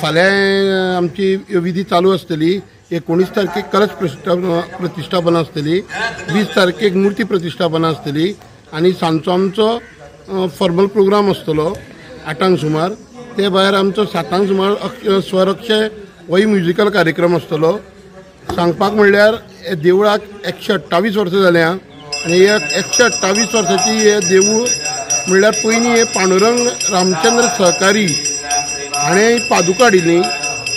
फाल्यां आमची विधी चालू आसतली। 19 तारखेक कलश प्रतिष्ठापना आसतली, 20 तारखेक मुर्ती प्रतिष्ठापना आसतली आनी सांजचो आमचो फॉर्मल प्रोग्राम आसतलो 8 सुमार। ते भायर आमचो 7 सुमार स्वरक्षय होय म्युजिकल कार्यक्रम आसतलो। सांगपाक म्हणल्यार हे देवळाक 128 वर्सां जाल्या आनी ह्या 128 वर्सांची हे देवूळ म्हणल्यार पयलीं हे पांडुरंग रामचंद्र सहकारी हाणें पादुका हाडिल्ली।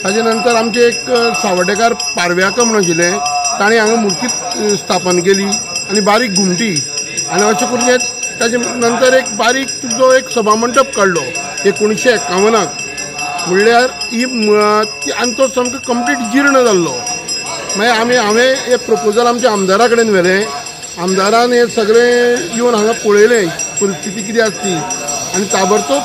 ताजे नंतर आमचे एक सावड्डेकार पारव्याकर म्हणून आशिल्ले, ताणें हांगा मुर्ती स्थापन केली आनी बारीक घुमटी आनी अशें करून ताजे नंतर एक बारीक जो एक सभामंडप काडलो 1951 म्हणल्यार ही आनी तो सामको कंप्लीट जीर्ण जाल्लो। मागीर हांवें हे प्रपोजल आमच्या आमदारा कडेन व्हेलें। आमदारान हे सगळें येवन हांगा पळयलें परिस्थिती कितें आसती आनी ताबडतोब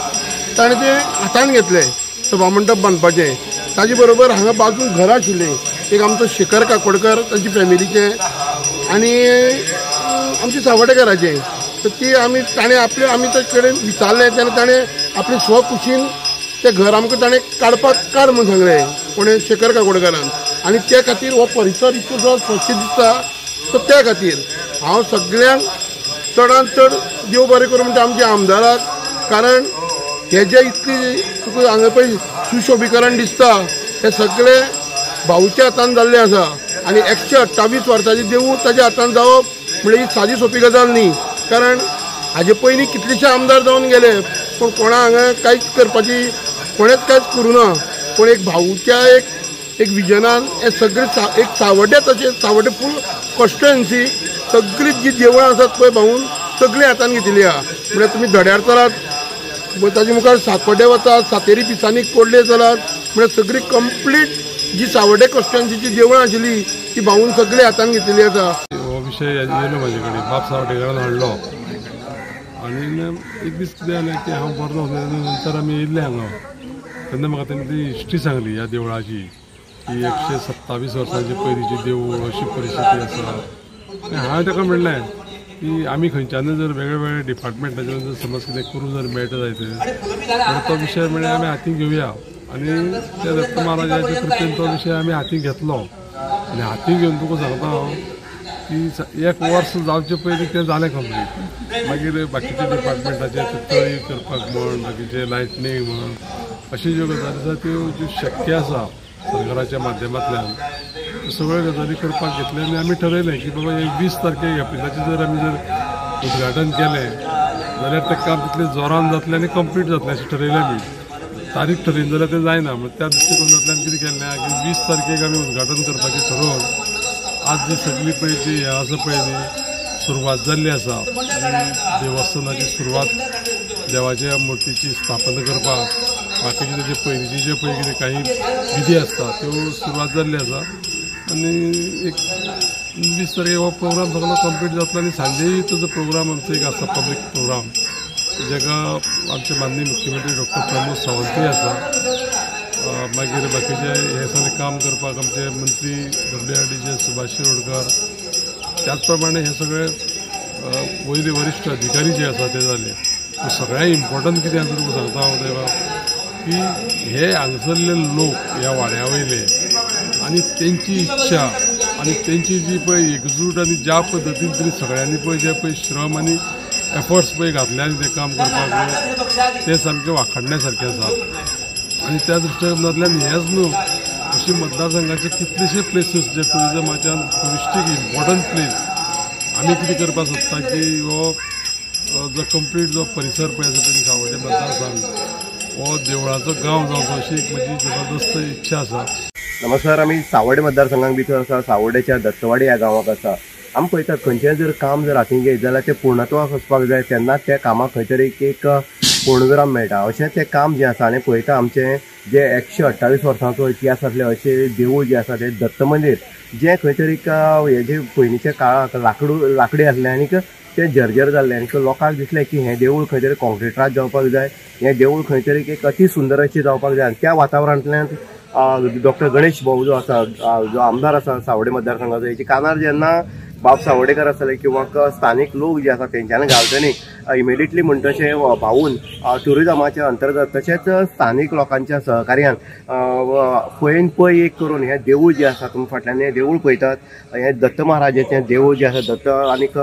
ताणें तें हातान घेतलें सभामंडप बांदपाचें। ताजे बरोबर हांगा बाजून घर आशिल्लें एक आमचो शेखर काकोडकर ताची फॅमिलीचें आनी आमचे सावड्डेकाराचें। तर ती ताणें आमी ताचे कडेन विचारलें तेन्ना ताणें आपले स्वखुशीन तें घर आमकां ताणें काड म्हूण सांगलें कोणें शेखर काकोडकरान। आनी त्या खातीर हो परिसर इतलो जो स्वच्छ दिसता तो त्या खातीर हांव सगळ्यांक चडांत चड देव बरें करूं म्हणटा आमच्या आमदाराक। कारण हे जे इतली तुका हांगा पळय सुशोभीकरण दिसता हे सगळें भाऊच्या हातान जाल्लें आसा आनी 128 वर्सांचें देवूळ ताच्या हातान जावप म्हणजे ही सादी सोपी गजाल न्ही। कारण हाजे पयलीं कितलेशे आमदार जावन गेले पूण कोणा हांगा कांयच करपाची कोणेच कांयच करूं ना। पूण एक भाऊच्या एक विजनान हे सगळे एक सावड्डे तशें सावड्डे फूल कॉन्स्टिट्युएन्सी सगळीं जी देवळां आसात पळय भाऊन सगळीं हातान घेतिल्ली आहा। म्हणजे तुमी धड्यार चलात ताजे मुखार साकोड्डे वतात, सातेरी पिसांनी कोडले चलात म्हणजे सगळी कंप्लीट जी सावड्डे कॉन्स्टिट्युएन्सीची देवळां आशिल्ली ती भाऊन सगळीं हातान घेतिल्ली आसा। हो विशय येयलो म्हाजे कडेन बाप सावड्डेकारान हाडलो आनी एक दीस कितें जालें की हांव बरो नंतर आमी येयल्ले हांगा तेन्ना म्हाका तेणी ती हिस्ट्री सांगली ह्या देवळाची की 127 वर्सांची पयलींची देवूळ अशी परिस्थिती आसा। हांवें ताका म्हणलें की आमी खंयच्यानूय जर वेगळे वेगळे डिपार्टमेंटाच्यान जर समज कितें करूं जर मेळटा जायत तर तो विशय म्हणल्यार आमी हातीक घेवया। आनी त्या दत्त महाराजाच्या कृपेन तो विशय आमी हातीक घेतलो आनी हातीक घेवन तुका सांगता हांव की 1 वर्स जावचे पयलीं तें जालें कंप्लीट। मागीर बाकीच्या डिपार्टमेंटाचे तळी करपाक म्हण बाकीचे लायटनींग म्हण अशी ज्यो गजाली आसा त्यो ज्यो शक्य आसा सरकाराच्या माध्यमांतल्यान सगळ्यो गजाली करपाक घेतले आनी आमी ठरयलें की बाबा 20 तारखेक एप्रिलाचें जर आमी जर उद्घाटन केलें जाल्यार तें काम तितलें जोरान जातलें आनी कंप्लीट जातलें अशें ठरयलें आमी। तारीख ठरयन जाल्यार तें जायना म्हणून त्या दृश्टीकोनांतल्यान कितें केलें की 20 तारखेक आमी उद्घाटन करपाचें ठरोवन आज जी सगळी पळय जी हें आसा पळय न्ही सुरवात जाल्ली आसा देवस्थानाची सुरवात देवाच्या मुर्तीची स्थापना करपाक बाकीचे तेजे पयलींचे जे पळय कितें काही विधी आसता त्यो सुरवात जाल्ली आसा आनी एक 20 तारखेक हो प्रोग्राम सगळो कंप्लीट जातलो आनी सांजेय ताजो प्रोग्राम आमचो एक आसा पब्लीक प्रोग्राम जाका आमचे माननीय मुख्यमंत्री डॉक्टर प्रमोद सावंतूय आसा। मागीर बाकीचे हे सगळें काम करपाक आमचे मंत्री WRDचे सुभाष शिरोडकर त्याच प्रमाणे हे सगळे वयले वरिश्ठ अधिकारी जे आसा ते जाले। सगळ्यात इम्पॉर्टंट कितें आसा तुका सांगता हांव तेवा की हे हांगसरले लोक ह्या वाड्या वयले आनी तेंची इच्छा आनी तेंची जी पळय एकजूट आनी ज्या पद्दतीन तरी सगळ्यांनी पळय जे पळय श्रम आनी एफर्ट्स पळय घातले आनी तें काम करपाक ते सामकें वाखाणण्या सारकें आसा। आनी त्या दृश्टीकोनांतल्यान हेच न्हू अशी मतदारसंघाचे कितलेशे प्लेसीस जे टुरिजमाच्या टुरिस्टीक इम्पॉर्टंट प्लेस आमी कितें करपाक सोदता की हो जो कंप्लीट जो परिसर पळय आसा पळय सावड्डे मतदारसंघ हो देवळाचो गांव जावचो अशी एक म्हजी जबरदस्त इच्छा आसा। नमस्कार, आमी सावड्डे मतदारसंघाक भितर आसा। सावड्डेच्या दत्तवाडी ह्या गांवाक आसा। आमी पळयतात खंयचेंय जर काम जर हातीन घेत जाल्यार तें पूर्णत्वाक वचपाक जाय तेन्ना त्या कामाक खंय तरी एक पूर्णविराम मेळटा। अशें तें काम जें आसा आनी पळयता आमचें जे 128 वर्सांचो इतिहास आसले अशें देवूळ जें आसा तें दत्त मंदीर जें खंय तरी हे जे पयलींच्या काळाक लाकडी आसलें आनीक तें जर्जर जाल्लें आनी लोकांक दिसलें की हें देवूळ खंय तरी कॉन्क्रिटात जावपाक जाय, हें देवूळ खंय तरी एक अति सुंदर अशें जावपाक जाय। आनी त्या वातावरणांतल्यान डॉक्टर गणेश भाऊ जो आसा जो आमदार आसा सावड्डे मतदारसंघाचो हेचे कानार जेन्ना बाब सावड्डेकर आसले किंवा स्थानीक लोक जे आसा तेंच्यांनी घालतनी इमिडिएटली म्हणटशें भावून ट्युरिजमाच्या अंतर्गत तशेंच स्थानीक लोकांच्या सहकार्यान पयन पय एक करून हें देवूळ जें आसा तुमी फाटल्यान हें देवूळ पळयतात, हें दत्त महाराजाचें देवूळ जें आसा दत्त आनीक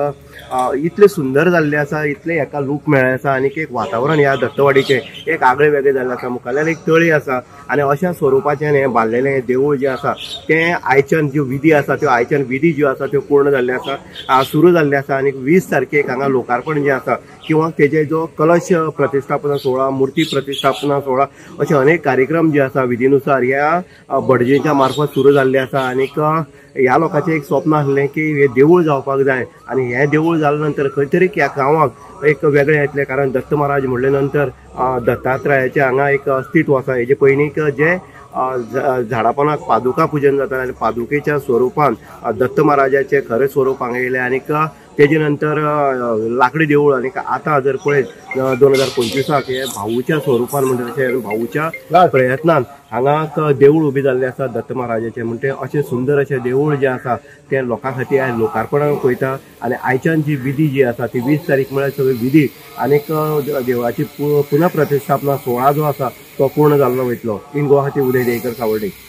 इतलें सुंदर जाल्लें आसा, इतलें हेका लूक मेळ्ळें आसा आनीक एक वातावरण ह्या दत्तवाडीचें एक आगळें वेगळें जाल्लें आसा। मुखारल्यान एक तळी आसा आनी अशा स्वरुपाचें हें बांदलेलें हें देवूळ जें आसा तें आयच्यान ज्यो विधी आसा त्यो आयच्यान विधी ज्यो आसा त्यो पूर्ण जाल्ल्यो आसा, सुरू जाल्ले आसा आनीक 20 तारखेक हांगा लोकार्पण जें आसा किंवा तेजे जो कलश प्रतिश्ठापना सोहळा, मूर्ती प्रतिश्ठापना सोहळा अशे अनेक कार्यक्रम जे आसा विधीनुसार ह्या बडजेच्या मार्फत सुरू जाल्ले आसा आनीक ह्या लोकांचें एक स्वप्न आसलें की हें देवूळ जावपाक जाय आनी हें देवूळ जाले नंतर खंय तरी ह्या गांवाक एक वेगळें येतलें, कारण दत्त महाराज म्हणले नंतर दत्तात्रयाचें हांगा एक अस्तित्व आसा। हेजे पयलींक जे झाडापोनाक पादुका पूजन जाता आनी पादुकेच्या स्वरुपान दत्त महाराजाचें खरें स्वरूप हांगा येयलें आनीक तेजे नंतर लाकडी देवूळ आनीक आतां जर पळयत 2025 हे भाऊच्या स्वरुपान म्हणजे भाऊच्या प्रयत्नान हांगा देवूळ उबी जाल्लें आसा दत्त महाराजाचें। म्हणटे अशें सुंदर अशें देवूळ जें आसा तें लोकां खातीर आयज लोकार्पणाक पळयता आनी आयच्यान जी विधी जी आसा ती 20 तारीख म्हळ्यार सगळी विधी आनीक देवळाची पुनः प्रतिश्ठापना सोहळा जो आसा तो पूर्ण जाल्लो वयतलो। इन गुवाहाटी उदय देयकर सावर्डे।